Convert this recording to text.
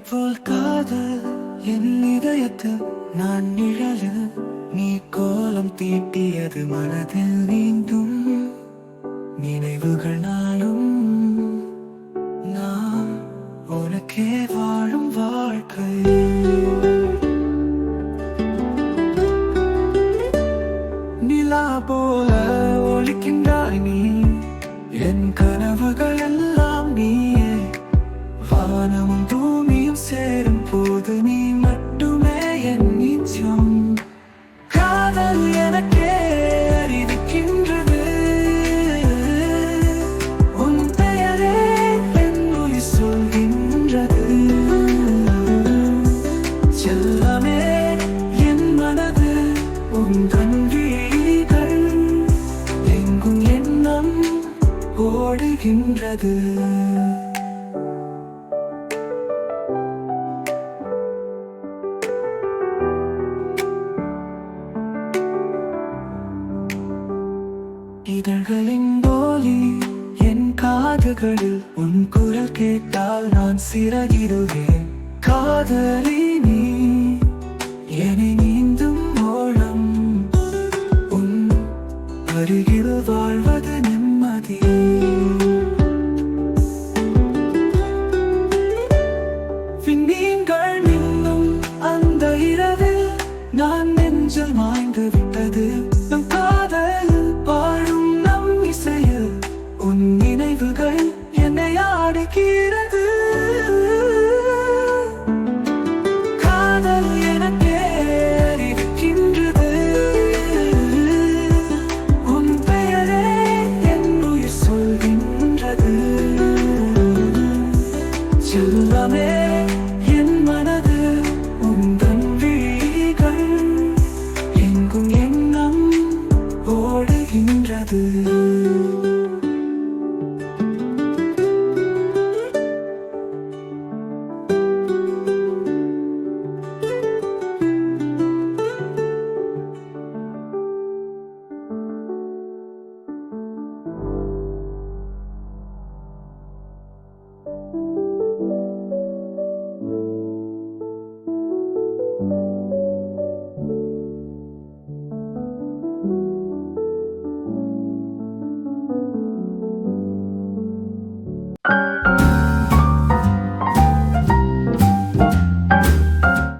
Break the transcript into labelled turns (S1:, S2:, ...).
S1: போல் காதல் என் இதயத்தில் நான் நிழலு நீ கோலம் தீட்டியது மனதில் நீந்தும் நினைவுகள் நாளும் நான் உனக்கே வாழும் வாழ்க்கை நிலா போல ஒளிக்கின்றாய் நீ என் கனவுகள் எல்லாம் நீயே வானமும் பூமியும் சேரும் போது நீ மட்டுமே என் நிச்சயம் காதல் எனக்கே அறிவிக்கின்றது உன் பெயரே என் உயிர் சொல்கின்றது செல்லமே என் மனது உந்தன் விழிகள் எங்கும் எண்ணம் ஓடுகின்றது இதழ்களின் போலி என் காதுகளில் உன் குரல் கேட்டால் நான் சிறகிடுவேன் காதலி நீ என்னை நீந்தும் ஓடம் உன் அருகில் வாழ்வது நிம்மதி விண்மீன்கள் மின்னும் அந்த இரவில் நான் நெஞ்சில் மாய்ந்து விட்டது நம் காதல் பாடும் நம் இசையில் உன் நினைவுகள் என்னை ஆடுகிறது காதல் எனக்கே அறிவிக்கின்றது உன் பெயரே என் உயிர் சொல்கின்றது செல்லமே என் மனது உந்தன் விழிகள் எங்கும் எண்ணம் ஓடுகின்றது